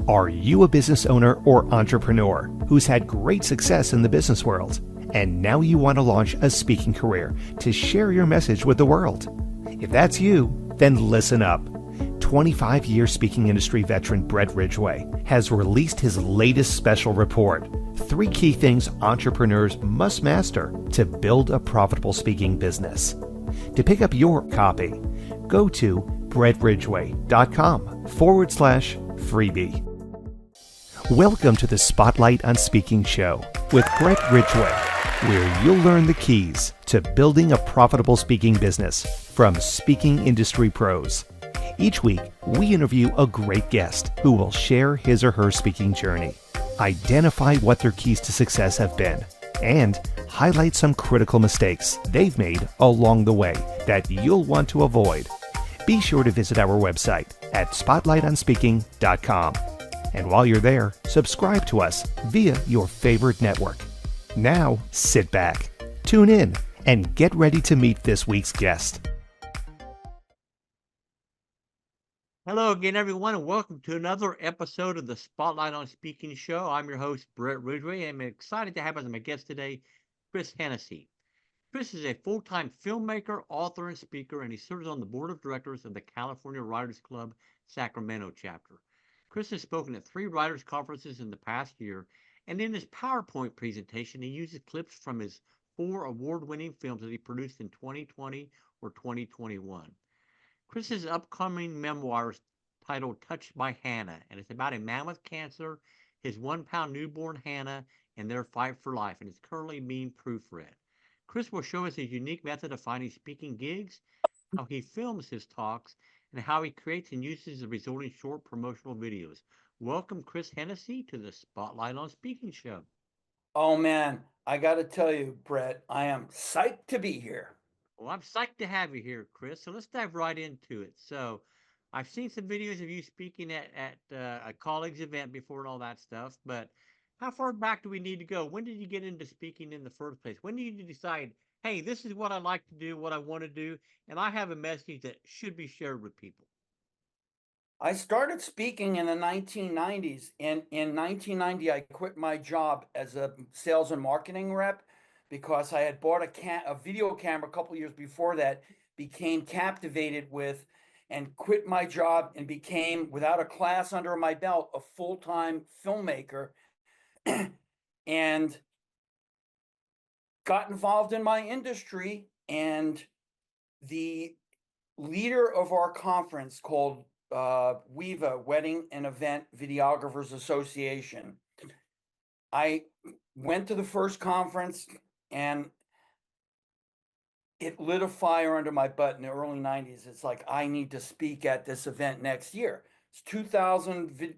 Are you a business owner or entrepreneur who's had great success in the business world, and now you want to launch a speaking career to share your message with the world? If that's you, then listen up. 25-year speaking industry veteran Brett Ridgway has released his latest special report, 3 key things entrepreneurs must master to build a profitable speaking business. To pick up your copy, go to brettridgway.com/freebie. Welcome to the Spotlight on Speaking show with Brett Ridgway, where you'll learn the keys to building a profitable speaking business from speaking industry pros. Each week, we interview a great guest who will share his or her speaking journey, identify what their keys to success have been, and highlight some critical mistakes they've made along the way that you'll want to avoid. Be sure to visit our website at spotlightonspeaking.com. And while you're there, subscribe to us via your favorite network. Now, sit back, tune in, and get ready to meet this week's guest. Hello again, everyone, and welcome to another episode of the Spotlight on Speaking show. I'm your host, Brett Ridgway, and I'm excited to have as my guest today, Chris Hennessy. Chris is a full-time filmmaker, author, and speaker, and he serves on the board of directors of the California Writers Club Sacramento chapter. Chris has spoken at 3 writers' conferences in the past year, and in his PowerPoint presentation, he uses clips from his 4 award-winning films that he produced in 2020 or 2021. Chris's upcoming memoir is titled Touched by Hannah, and it's about a man with cancer, his 1-pound newborn Hannah, and their fight for life, and it's currently being proofread. Chris will show us his unique method of finding speaking gigs, how he films his talks, and how he creates and uses the resulting short promotional videos. Welcome, Chris Hennessy, to the Spotlight on Speaking show. Oh man, I got to tell you, Brett, I am psyched to be here. Well, I'm psyched to have you here, Chris. So let's dive right into it. So I've seen some videos of you speaking at a colleague's event before and all that stuff, but how far back do we need to go? When did you get into speaking in the first place? When did you decide, hey, this is what I like to do, what I want to do, and I have a message that should be shared with people? I started speaking in the 1990s. In 1990, I quit my job as a sales and marketing rep because I had bought a video camera a couple years before that, became captivated with, and quit my job and became, without a class under my belt, a full-time filmmaker and got involved in my industry. And the leader of our conference, called WEVA, Wedding and Event Videographers Association, I went to the first conference and it lit a fire under my butt in the early 90s. It's like, I need to speak at this event next year. It's 2,000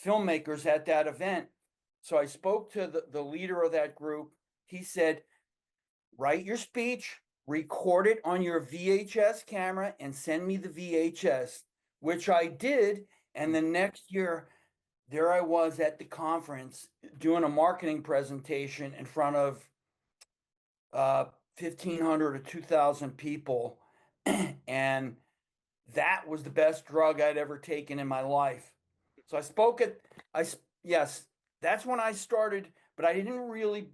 filmmakers at that event. So I spoke to the leader of that group. He said, write your speech, record it on your VHS camera, and send me the VHS, which I did. And the next year, there I was at the conference doing a marketing presentation in front of 1,500 or 2,000 people. And that was the best drug I'd ever taken in my life. So I spoke at, yes, that's when I started, but I didn't really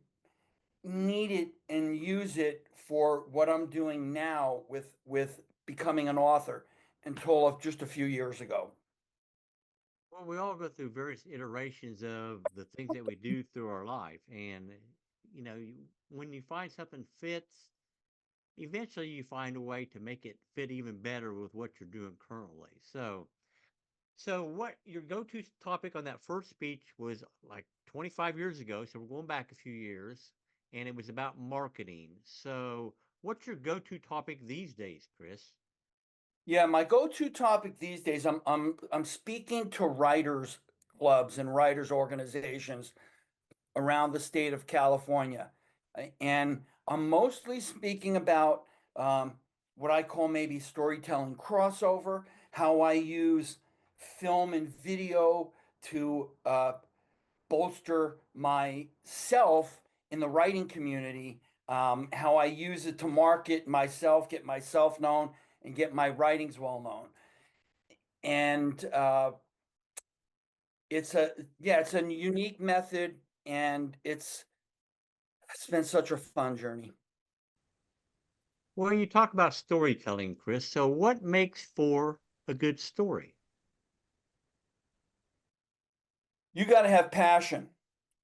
need it and use it for what I'm doing now with becoming an author until just a few years ago. Well, we all go through various iterations of the things that we do through our life. And, when you find something fits, eventually you find a way to make it fit even better with what you're doing currently. So what your go-to topic on that first speech was like 25 years ago. So we're going back a few years, and it was about marketing. So what's your go-to topic these days, Chris? Yeah, my go-to topic these days, I'm speaking to writers clubs and writers organizations around the state of California. And I'm mostly speaking about what I call maybe storytelling crossover, how I use film and video to bolster myself in the writing community, how I use it to market myself, get myself known, and get my writings well known. And it's a unique method, and it's been such a fun journey. Well, you talk about storytelling, Chris. So, what makes for a good story? You got to have passion.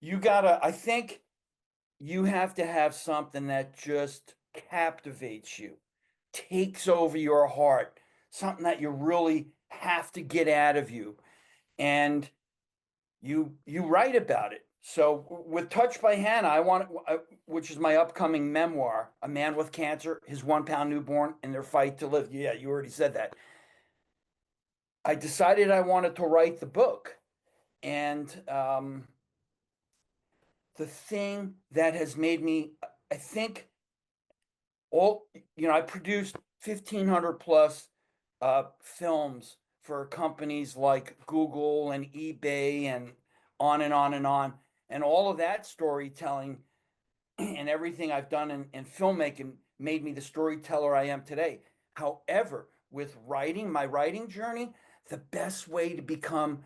I think you have to have something that just captivates you, takes over your heart, something that you really have to get out of you. And you write about it. So with Touched by Hannah, which is my upcoming memoir, a man with cancer, his 1 pound newborn, and their fight to live. Yeah, you already said that. I decided I wanted to write the book, and the thing that has made me, I think, I produced 1,500 plus films for companies like Google and eBay and on and on and on. And all of that storytelling and everything I've done in filmmaking made me the storyteller I am today. However, with writing, my writing journey, the best way to become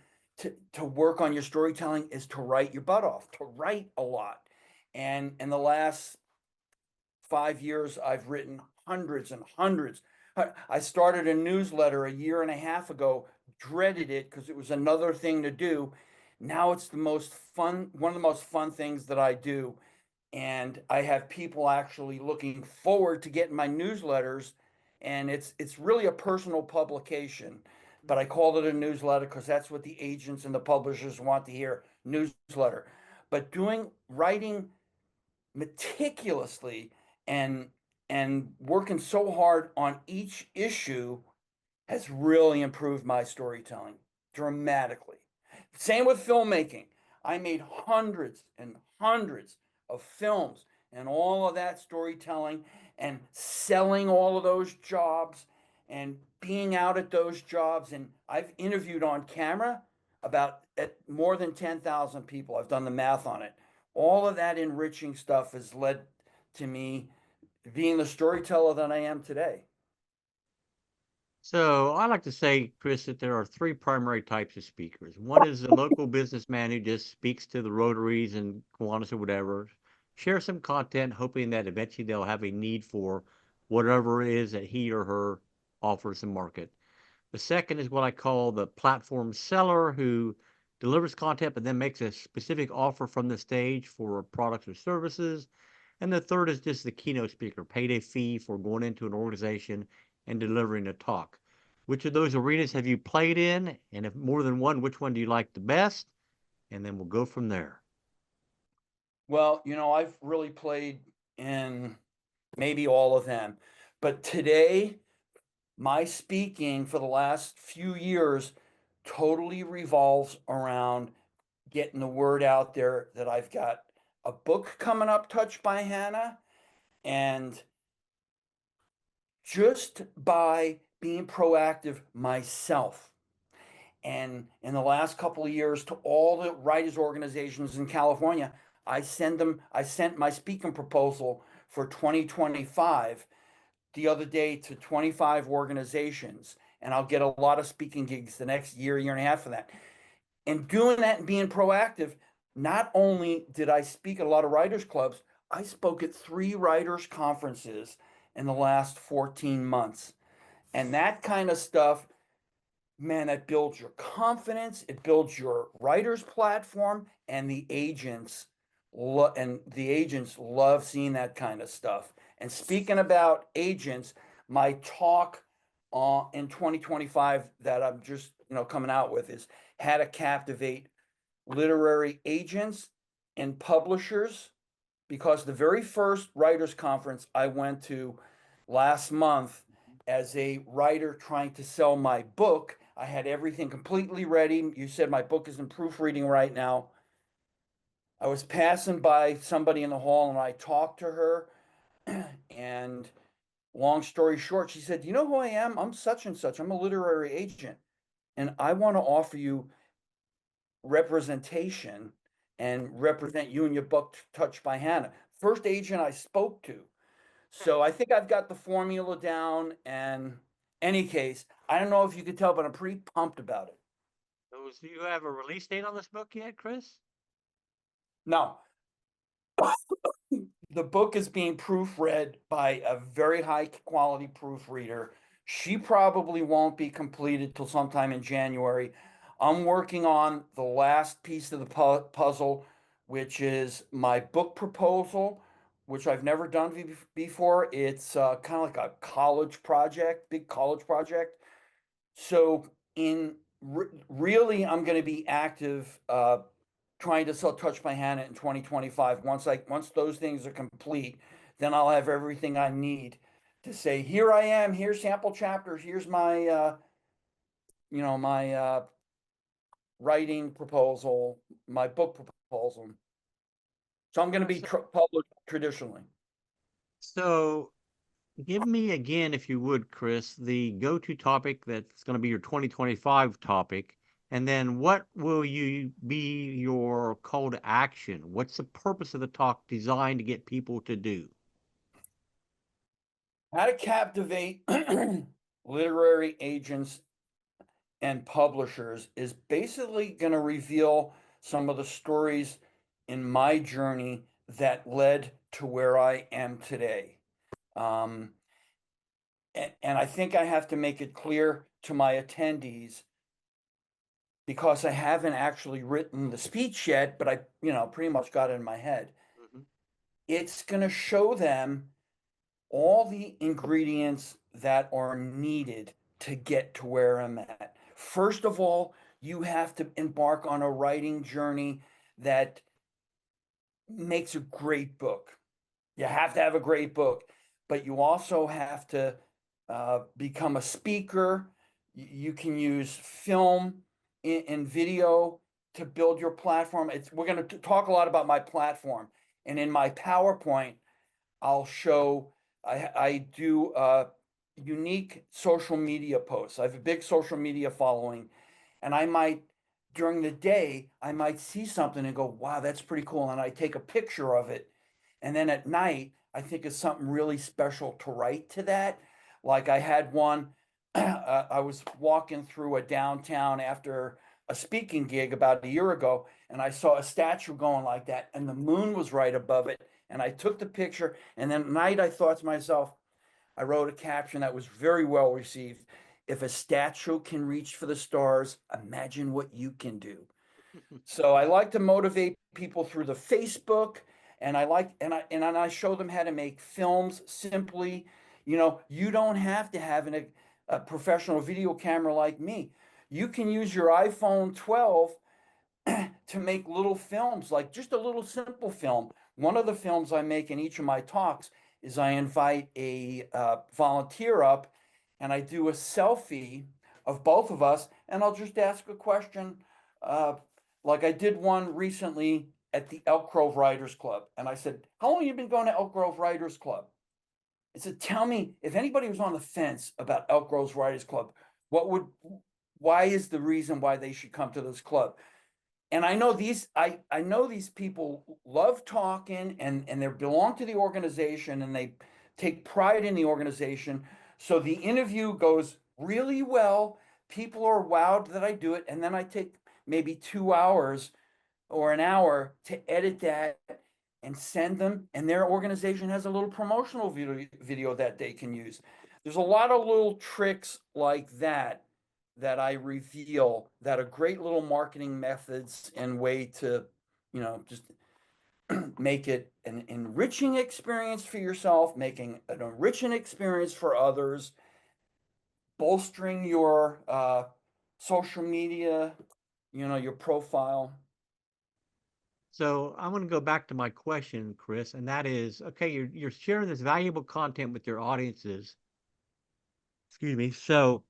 to work on your storytelling is to write your butt off, to write a lot. And in the last 5 years, I've written hundreds and hundreds. I started a newsletter a year and a half ago, dreaded it because it was another thing to do. Now it's one of the most fun things that I do. And I have people actually looking forward to getting my newsletters. And it's really a personal publication, but I called it a newsletter because that's what the agents and the publishers want to hear, newsletter. But writing meticulously and working so hard on each issue has really improved my storytelling dramatically. Same with filmmaking. I made hundreds and hundreds of films, and all of that storytelling and selling all of those jobs and being out at those jobs. And I've interviewed on camera about at more than 10,000 people. I've done the math on it. All of that enriching stuff has led to me being the storyteller that I am today. So, I like to say, Chris, that there are three primary types of speakers. One is the local businessman who just speaks to the Rotaries and Kiwanis or whatever, share some content, hoping that eventually they'll have a need for whatever it is that he or her offers the market. The second is what I call the platform seller who delivers content but then makes a specific offer from the stage for products or services. And the third is just the keynote speaker, paid a fee for going into an organization and delivering a talk. Which of those arenas have you played in? And if more than one, which one do you like the best? And then we'll go from there. Well, I've really played in maybe all of them. But today, my speaking for the last few years totally revolves around getting the word out there that I've got a book coming up, Touched by Hannah, and just by being proactive myself. And in the last couple of years, to all the writers organizations in California, I sent my speaking proposal for 2025 the other day to 25 organizations, and I'll get a lot of speaking gigs the next year and a half for that. And doing that and being proactive, not only did I speak at a lot of writers clubs, I spoke at 3 writers conferences in the last 14 months. And that kind of stuff, man, that builds your confidence, it builds your writers platform, and the agents love seeing that kind of stuff. And speaking about agents, my talk in 2025 that I'm just coming out with is how to captivate literary agents and publishers, because the very first writers conference I went to last month as a writer trying to sell my book, I had everything completely ready. You said my book is in proofreading right now. I was passing by somebody in the hall and I talked to her, and long story short, she said, "You know who I am? I'm such and such. I'm a literary agent, and I want to offer you representation and represent you in your book, Touched by Hannah." First agent I spoke to. So I think I've got the formula down. And any case, I don't know if you could tell, but I'm pretty pumped about it. So, do you have a release date on this book yet, Chris? No, the book is being proofread by a very high quality proofreader. She probably won't be completed till sometime in January. I'm working on the last piece of the puzzle, which is my book proposal, which I've never done before. It's kind of like a college project, big college project. So really, I'm going to be active trying to touch my hand in 2025. Once those things are complete, then I'll have everything I need to say, here I am, here's sample chapters, here's my my writing proposal, my book proposal. So I'm going to be published traditionally. So, give me again, if you would, Chris, the go-to topic that's going to be your 2025 topic, and then what will you be your call to action? What's the purpose of the talk designed to get people to do? How to captivate literary agents and publishers is basically going to reveal some of the stories in my journey that led to where I am today. And I think I have to make it clear to my attendees, because I haven't actually written the speech yet, but I, pretty much got it in my head. Mm-hmm. It's going to show them all the ingredients that are needed to get to where I'm at. First of all, you have to embark on a writing journey that makes a great book. You have to have a great book, but you also have to become a speaker. You can use film and video to build your platform. We're going to talk a lot about my platform, and in my PowerPoint, I'll show I do unique social media posts. I have a big social media following, and I might, during the day, I might see something and go, wow, that's pretty cool. And I take a picture of it. And then at night, I think it's something really special to write to that. Like I had one, I was walking through a downtown after a speaking gig about a year ago, and I saw a statue going like that, and the moon was right above it. And I took the picture, and then at night I thought to myself, I wrote a caption that was very well received. If a statue can reach for the stars, imagine what you can do. So I like to motivate people through the Facebook, and I show them how to make films simply. You don't have to have a professional video camera like me. You can use your iPhone 12 to make little films, like just a little simple film. One of the films I make in each of my talks is I invite a volunteer up, and I do a selfie of both of us, and I'll just ask a question. Like I did one recently at the Elk Grove Writers Club, and I said, how long have you been going to Elk Grove Writers Club? I said, tell me, if anybody was on the fence about Elk Grove Writers Club, why is the reason why they should come to this club? And I know these people love talking, and they belong to the organization, and they take pride in the organization. So the interview goes really well. People are wowed that I do it. And then I take maybe 2 hours or an hour to edit that and send them. And their organization has a little promotional video that they can use. There's a lot of little tricks like that I reveal that are great little marketing methods and way to, just make it an enriching experience for yourself, making an enriching experience for others, bolstering your social media, your profile. So I'm going to go back to my question, Chris, and that is, okay, you're sharing this valuable content with your audiences. Excuse me. So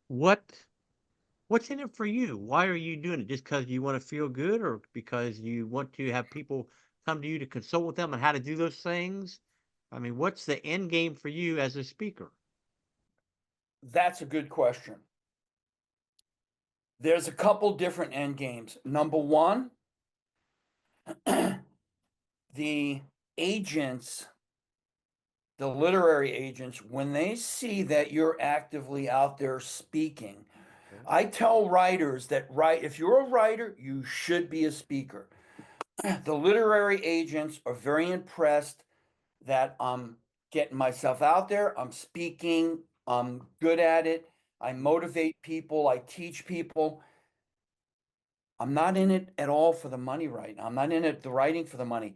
what's in it for you? Why are you doing it? Just because you want to feel good, or because you want to have people come to you to consult with them on how to do those things? I mean, what's the end game for you as a speaker? That's a good question. There's a couple different end games. Number one, the agents, the literary agents, when they see that you're actively out there speaking, Okay. I tell writers that if you're a writer, you should be a speaker. The literary agents are very impressed that I'm getting myself out there. I'm speaking. I'm good at it. I motivate people. I teach people. I'm not in it at all for the money right now. I'm not in it, the writing for the money.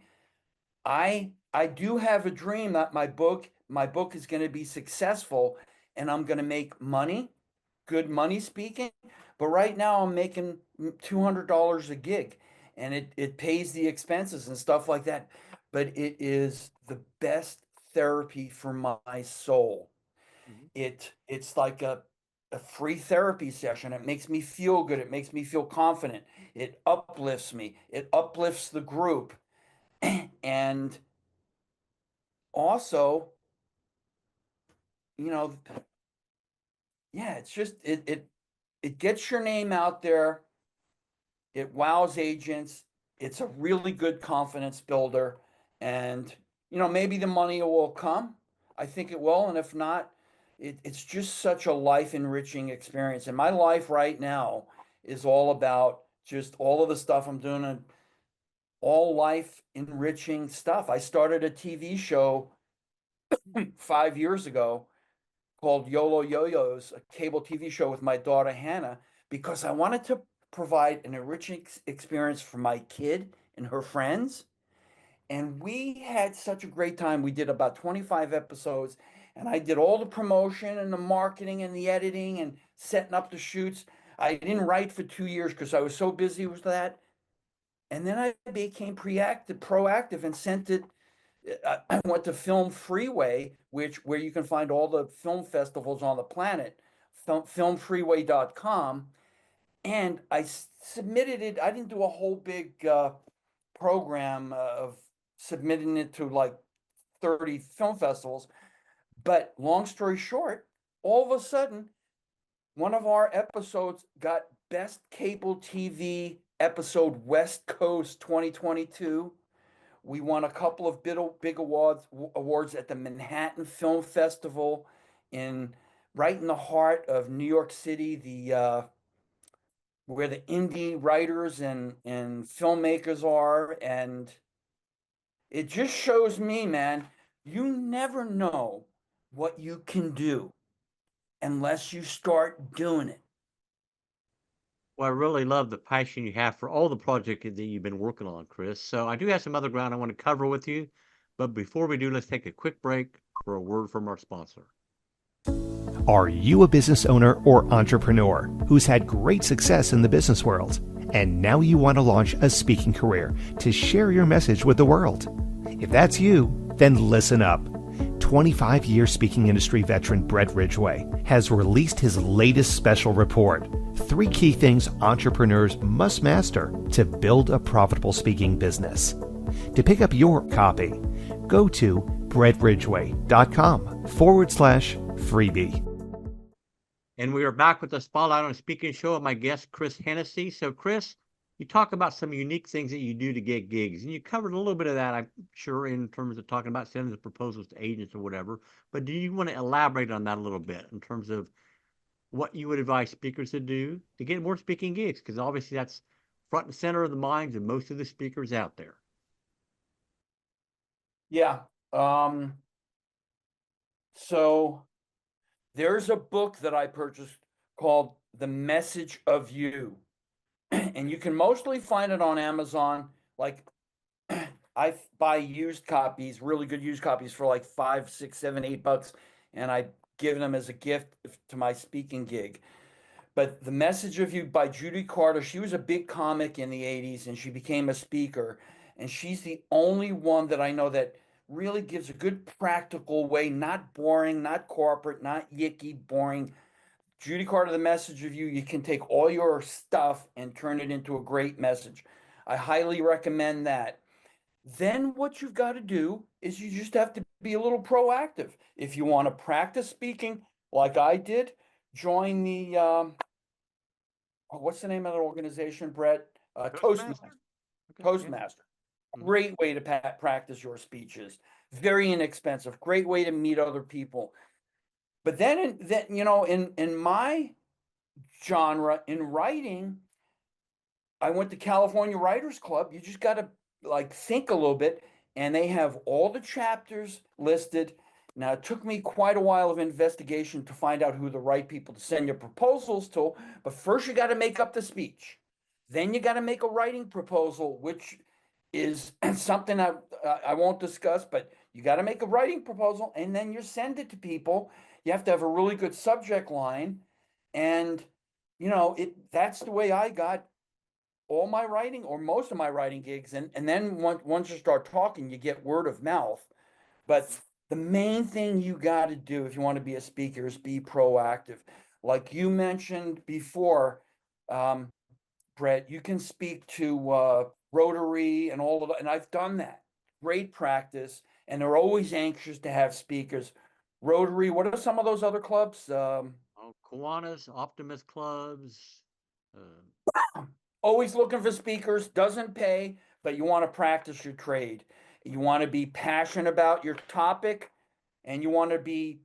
I do have a dream that my book is going to be successful and I'm going to make money, good money speaking. But right now I'm making $200 a gig and it pays the expenses and stuff like that. But it is the best therapy for my soul. Mhm. It's like a free therapy session. It makes me feel good. It makes me feel confident. It uplifts me. It uplifts the group. And also, you know, yeah, it's just it gets your name out there. It wows agents. It's a really good confidence builder. And, maybe the money will come. I think it will. And if not, it's just such a life enriching experience. And my life right now is all about just all of the stuff I'm doing and all life enriching stuff. I started a TV show 5 years ago called YOLO Yo-Yos, a cable TV show with my daughter Hannah, because I wanted to provide an enriching experience for my kid and her friends. And we had such a great time. We did about 25 episodes, and I did all the promotion and the marketing and the editing and setting up the shoots. I didn't write for 2 years because I was so busy with that. And then I became proactive and sent it. I went to Film Freeway, where you can find all the film festivals on the planet, filmfreeway.com, and I submitted it. I didn't do a whole big program of submitting it to like 30 film festivals, but long story short, all of a sudden, one of our episodes got Best Cable TV Episode West Coast 2022. We won a couple of big awards at the Manhattan Film Festival right in the heart of New York City, where the indie writers and filmmakers are. And it just shows me, man, you never know what you can do unless you start doing it. Well, I really love the passion you have for all the projects that you've been working on, Chris. So I do have some other ground I want to cover with you. But before we do, let's take a quick break for a word from our sponsor. Are you a business owner or entrepreneur who's had great success in the business world, and now you want to launch a speaking career to share your message with the world? If that's you, then listen up. 25-year speaking industry veteran Brett Ridgway has released his latest special report, 3 Key Things Entrepreneurs Must Master to Build a Profitable Speaking Business. To pick up your copy, go to brettridgway.com/freebie. And we are back with the Spotlight on Speaking show with my guest, Chris Hennessy. So, Chris, you talk about some unique things that you do to get gigs, and you covered a little bit of that, I'm sure, in terms of talking about sending the proposals to agents or whatever. But do you want to elaborate on that a little bit in terms of what you would advise speakers to do to get more speaking gigs? Because obviously that's front and center of the minds of most of the speakers out there. Yeah. So there's a book that I purchased called The Message of You. And you can mostly find it on Amazon. Like I buy used copies, really good used copies for like $5, $6, $7, $8, and I give them as a gift to my speaking gig. But The Message of You by Judy Carter, she was a big comic in the 80s and she became a speaker. And she's the only one that I know that really gives a good practical way, not boring, not corporate, not yicky, boring. Judy Carter, The Message of You, you can take all your stuff and turn it into a great message. I highly recommend that. Then what you've got to do is you just have to be a little proactive. If you want to practice speaking like I did, join the what's the name of that organization, Brett? Toastmaster. Okay, Toastmaster. yeah. Great way to practice your speeches. Very inexpensive. Great way to meet other people. But then, in my genre in writing, I went to California Writers Club. You just got to like think a little bit, and they have all the chapters listed. Now, it took me quite a while of investigation to find out who the right people to send your proposals to, but first you got to make up the speech. Then you got to make a writing proposal, which is something I won't discuss, but you got to make a writing proposal and then you send it to people. You have to have a really good subject line, and that's the way I got all my writing or most of my writing gigs. And then once you start talking, you get word of mouth. But the main thing you got to do if you want to be a speaker is be proactive. Like you mentioned before, um, Brett, you can speak to Rotary and all of that, and I've done that. Great practice, and they're always anxious to have speakers. Rotary, what are some of those other clubs? Oh, Kiwanis, Optimist clubs. Always looking for speakers, doesn't pay, but you want to practice your trade. You want to be passionate about your topic, and you want to be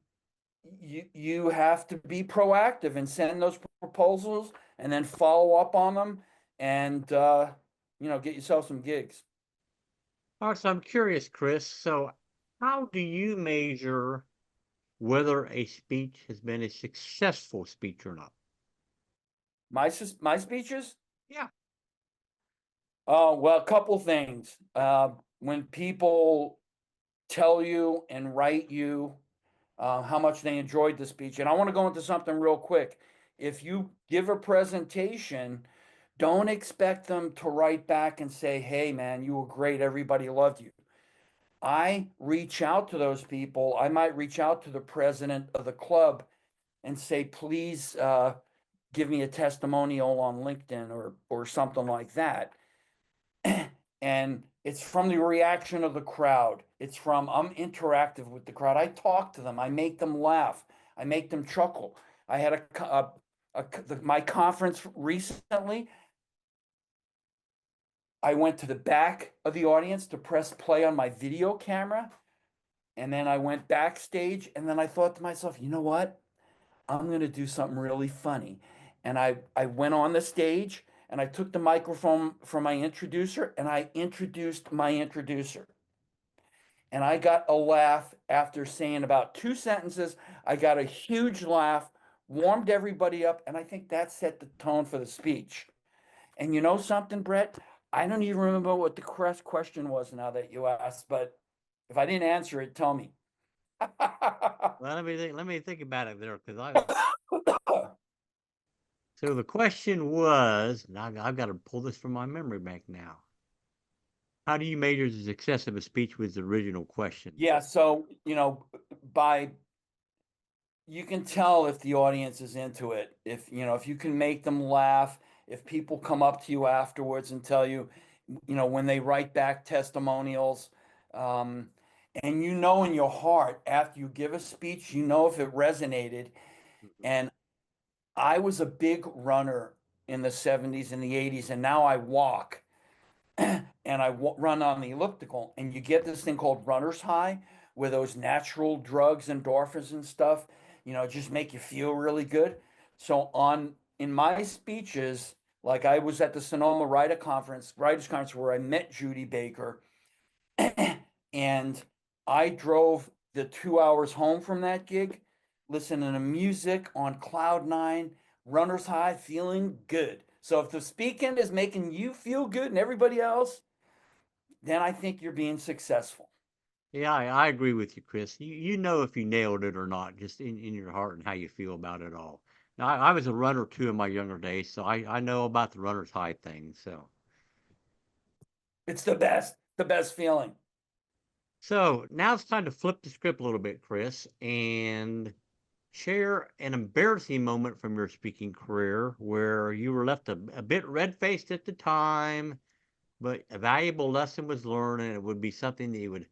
you have to be proactive and send those proposals and then follow up on them, and get yourself some gigs. All right, so I'm curious, Chris. So, how do you measure whether a speech has been a successful speech or not? My speeches? Yeah. Oh, well, a couple things. When people tell you and write you how much they enjoyed the speech. And I want to go into something real quick. If you give a presentation, don't expect them to write back and say, hey, man, you were great. Everybody loved you. I reach out to those people. I might reach out to the president of the club and say, please give me a testimonial on LinkedIn or something like that. And it's from the reaction of the crowd. It's from I'm interactive with the crowd. I talk to them. I make them laugh. I make them chuckle. I had my conference recently. I went to the back of the audience to press play on my video camera, and then I went backstage, and then I thought to myself, you know what? I'm going to do something really funny. And I went on the stage and I took the microphone from my introducer and I introduced my introducer. And I got a laugh after saying about 2 sentences. I got a huge laugh, warmed everybody up, and I think that set the tone for the speech. And you know something, Brett? I don't even remember what the question was now that you asked, but if I didn't answer it, tell me. Well, let me think about it there, because I. So the question was, now I've got to pull this from my memory bank now. How do you measure the success of a speech was the original question? Yeah, so you can tell if the audience is into it. If you can make them laugh, if people come up to you afterwards and tell you, when they write back testimonials, and in your heart after you give a speech, if it resonated. And I was a big runner in the 70s and the 80s, and now I walk. And I run on the elliptical, and you get this thing called runner's high, where those natural drugs, endorphins and stuff, just make you feel really good. So in my speeches, like I was at the Sonoma Writers Conference where I met Judy Baker, and I drove the 2 hours home from that gig, listening to music on cloud nine, runner's high, feeling good. So if the speaking is making you feel good and everybody else, then I think you're being successful. Yeah, I agree with you, Chris. You know if you nailed it or not, just in your heart and how you feel about it all. Now, I was a runner too in my younger days, so I know about the runner's high thing. It's the best feeling. So now it's time to flip the script a little bit, Chris, and share an embarrassing moment from your speaking career where you were left a bit red-faced at the time, but a valuable lesson was learned, and it would be something that you would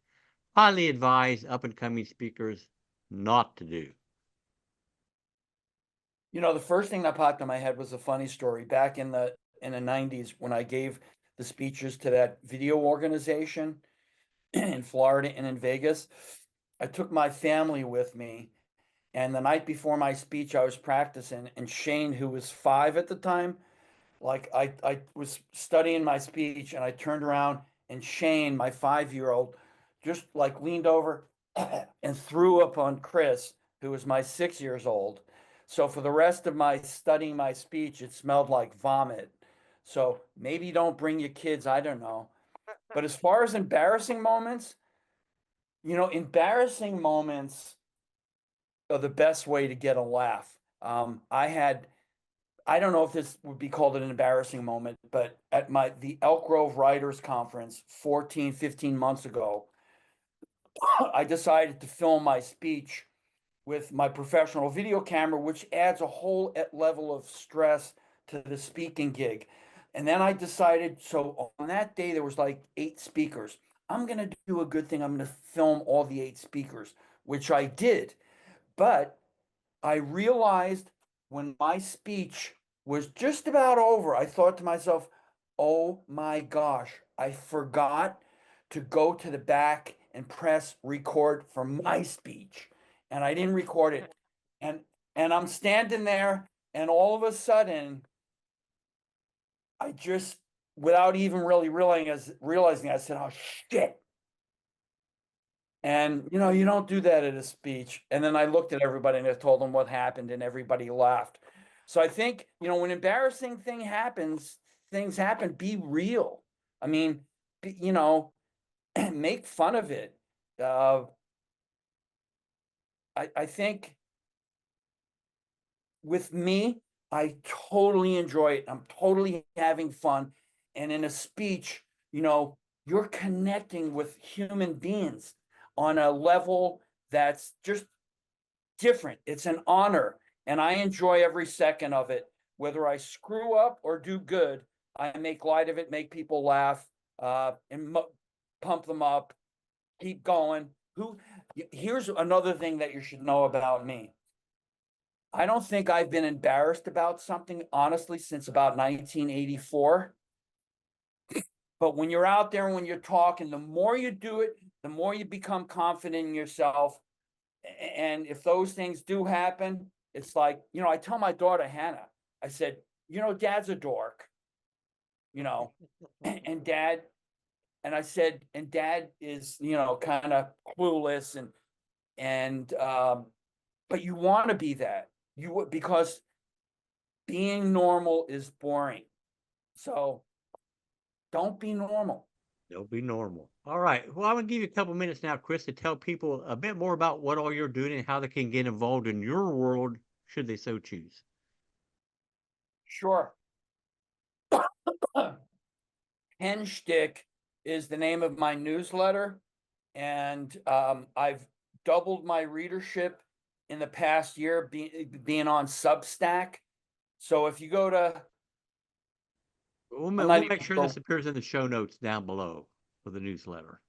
highly advise up-and-coming speakers not to do. The first thing that popped in my head was a funny story back in the 90s when I gave the speeches to that video organization in Florida and in Vegas. I took my family with me, And the night before my speech, I was practicing, and Shane, who was 5 at the time, like I was studying my speech, and I turned around, and Shane, my 5-year-old, just like leaned over and threw up on Chris, who was my 6 years old. So for the rest of my studying my speech, it smelled like vomit. So maybe don't bring your kids, I don't know. But as far as embarrassing moments, embarrassing moments are the best way to get a laugh. I don't know if this would be called an embarrassing moment, but at the Elk Grove Writers Conference 14, 15 months ago, I decided to film my speech with my professional video camera, which adds a whole level of stress to the speaking gig. And then I decided, so on that day, there was like 8 speakers. I'm going to do a good thing. I'm going to film all the 8 speakers, which I did. But I realized when my speech was just about over, I thought to myself, oh my gosh, I forgot to go to the back and press record for my speech. And I didn't record it. And I'm standing there, and all of a sudden, I just, without even really realizing, I said, oh shit. And you don't do that at a speech. And then I looked at everybody and I told them what happened, and everybody laughed. So I think, when embarrassing things happen, be real. I mean, make fun of it. I think with me, I totally enjoy it. I'm totally having fun. And in a speech, you're connecting with human beings on a level that's just different. It's an honor, and I enjoy every second of it. Whether I screw up or do good, I make light of it, make people laugh, and pump them up, keep going. Here's another thing that you should know about me. I don't think I've been embarrassed about something, honestly, since about 1984. But when you're out there and when you're talking, the more you do it, the more you become confident in yourself. And if those things do happen, it's like, I tell my daughter, Hannah, I said, Dad's a dork, and Dad, and I said, and Dad is, kind of clueless but you want to be that, because being normal is boring. So don't be normal. Don't be normal. All right. Well, I'm going to give you a couple minutes now, Chris, to tell people a bit more about what all you're doing and how they can get involved in your world, should they so choose. Sure. Hen Shtick is the name of my newsletter, and I've doubled my readership in the past year being on Substack. So if you go to, We'll make sure this appears in the show notes down below for the newsletter.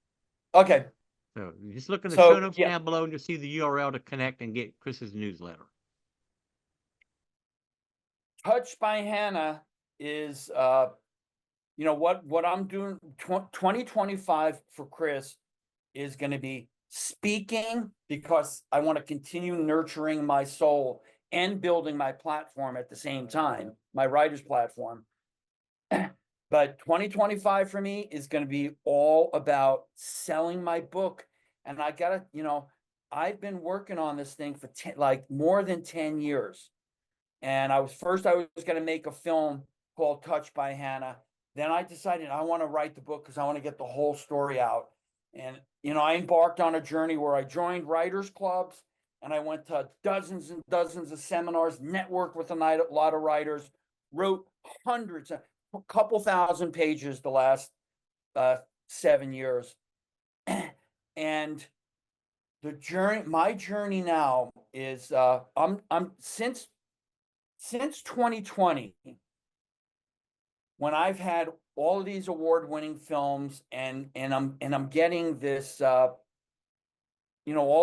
Okay. So you just look in the show notes down below and you'll see the URL to connect and get Chris's newsletter. Touched by Hannah is, what I'm doing. 2025 for Chris is going to be speaking, because I want to continue nurturing my soul and building my platform at the same time, my writer's platform. But 2025 for me is going to be all about selling my book. And I gotta, I've been working on this thing for more than 10 years. And I was going to make a film called Touched by Hannah. Then I decided I want to write the book because I want to get the whole story out. And, I embarked on a journey where I joined writers clubs, and I went to dozens and dozens of seminars, networked with a lot of writers, wrote hundreds, a couple thousand pages the last 7 years. And my journey now is, since 2020, when I've had all of these award-winning films, and I'm getting this, all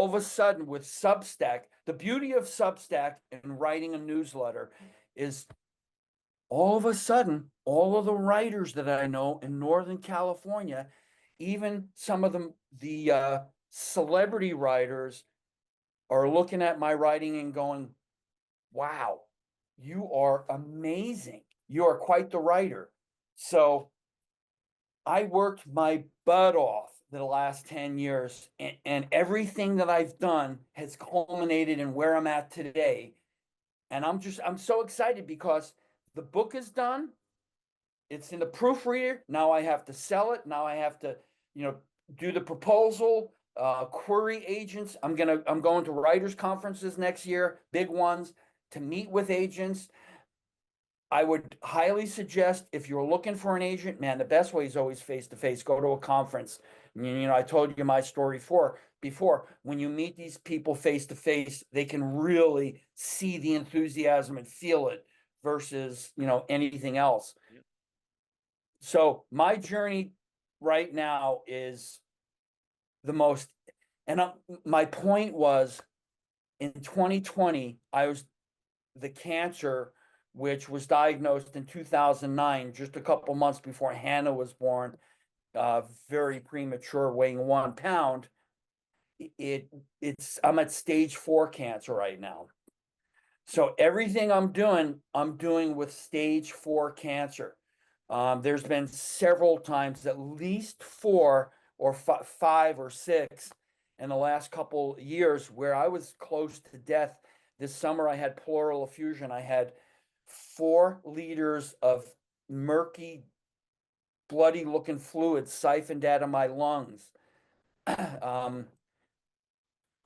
of a sudden with Substack, the beauty of Substack and writing a newsletter is, all of a sudden, all of the writers that I know in Northern California, even some of them, the celebrity writers, are looking at my writing and going, wow, you are amazing. You are quite the writer. So I worked my butt off the last 10 years, and everything that I've done has culminated in where I'm at today. And I'm so excited because the book is done. It's in the proofreader. Now I have to sell it. Now I have to, do the proposal, query agents. I'm going to writers conferences next year, big ones, to meet with agents. I would highly suggest, if you're looking for an agent, man, the best way is always face to face. Go to a conference. I told you my story before. When you meet these people face to face, they can really see the enthusiasm and feel it versus, anything else. Yep. So my journey right now is the most, and my point was, in 2020, the cancer, which was diagnosed in 2009, just a couple months before Hannah was born, very premature, weighing 1 pound. I'm at stage 4 cancer right now. So everything I'm doing with stage 4 cancer. There's been several times, at least 4 or 5 or 6 in the last couple years, where I was close to death. This summer I had pleural effusion. I had 4 liters of murky, bloody looking fluid siphoned out of my lungs. But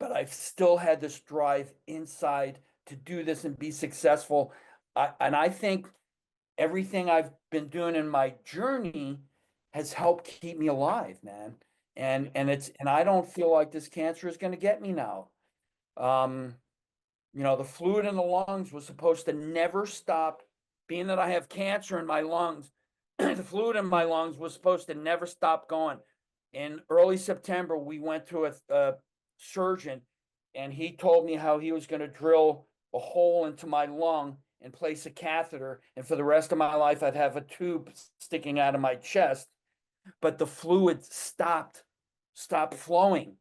I've still had this drive inside to do this and be successful. And I think everything I've been doing in my journey has helped keep me alive, man. And I don't feel like this cancer is going to get me now. The fluid in the lungs was supposed to never stop. Being that I have cancer in my lungs, the fluid in my lungs was supposed to never stop going. In early September, we went to a surgeon, and he told me how he was going to drill a hole into my lung and place a catheter, and for the rest of my life I'd have a tube sticking out of my chest. But the fluid stopped flowing,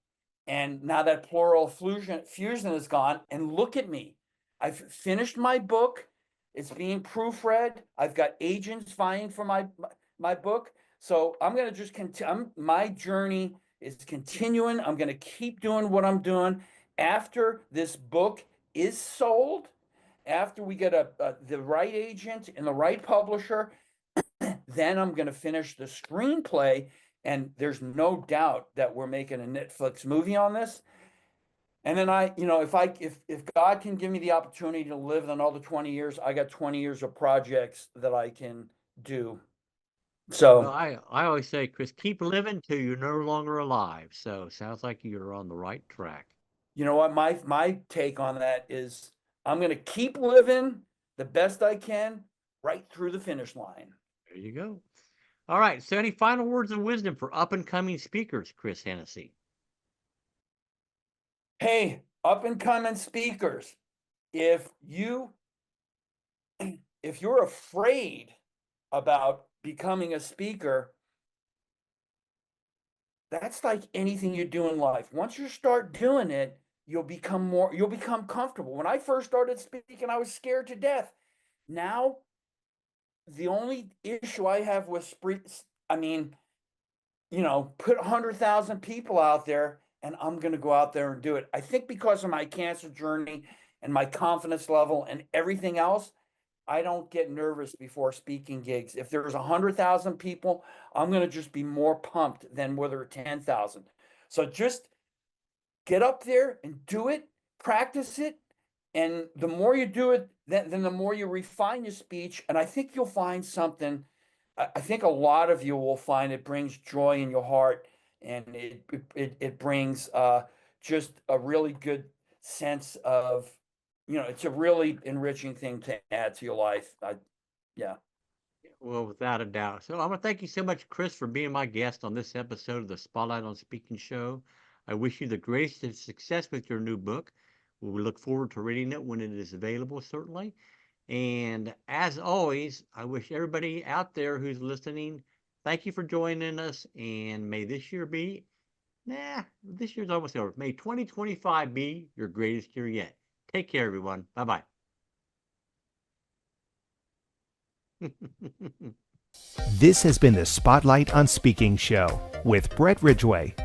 and now that pleural effusion is gone. And look at me, I've finished my book. It's being proofread. I've got agents vying for my book. So I'm going to just continue. My journey is continuing. I'm going to keep doing what I'm doing. After this book is sold, after we get the right agent and the right publisher, then I'm going to finish the screenplay. And there's no doubt that we're making a Netflix movie on this. And then if God can give me the opportunity to live another 20 years, I got 20 years of projects that I can do. So Well, I always say, Chris, keep living till you're no longer alive. So sounds like you're on the right track. you know what, my take on that is, I'm going to keep living the best I can right through the finish line. There you go. All right. So any final words of wisdom for up and coming speakers, Chris Hennessy? Hey, up and coming speakers, if you're afraid about becoming a speaker, that's like anything you do in life. Once you start doing it, you'll become comfortable. When I first started speaking, I was scared to death. Now, the only issue I have with put 100,000 people out there, and I'm going to go out there and do it. I think because of my cancer journey and my confidence level and everything else, I don't get nervous before speaking gigs. If there's 100,000 people, I'm going to just be more pumped than whether 10,000. So just get up there and do it, practice it. And the more you do it, then the more you refine your speech. And I think you'll find something. I think a lot of you will find it brings joy in your heart, and it brings just a really good sense of, it's a really enriching thing to add to your life. Yeah. Well, without a doubt. So I want to thank you so much, Chris, for being my guest on this episode of the Spotlight on Speaking show. I wish you the greatest success with your new book. We look forward to reading it when it is available, certainly. And as always, I wish everybody out there who's listening, thank you for joining us. And may this year be This year's almost over. May 2025 be your greatest year yet. Take care, everyone. Bye-bye. This has been the Spotlight on Speaking show with Brett Ridgway.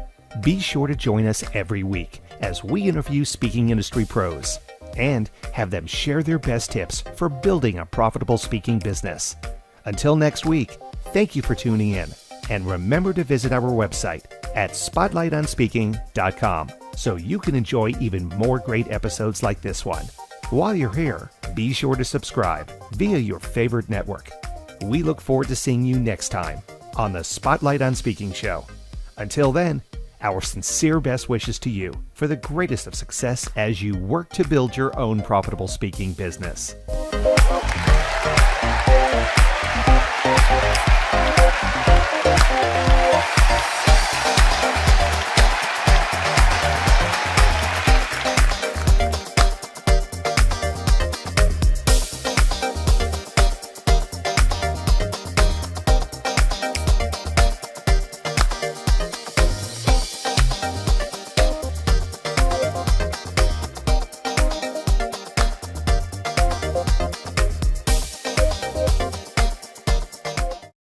Be sure to join us every week as we interview speaking industry pros and have them share their best tips for building a profitable speaking business. Until next week, thank you for tuning in, and remember to visit our website at spotlightonspeaking.com so you can enjoy even more great episodes like this one. While you're here, be sure to subscribe via your favorite network. We look forward to seeing you next time on the Spotlight on Speaking show. Until then, our sincere best wishes to you for the greatest of success as you work to build your own profitable speaking business.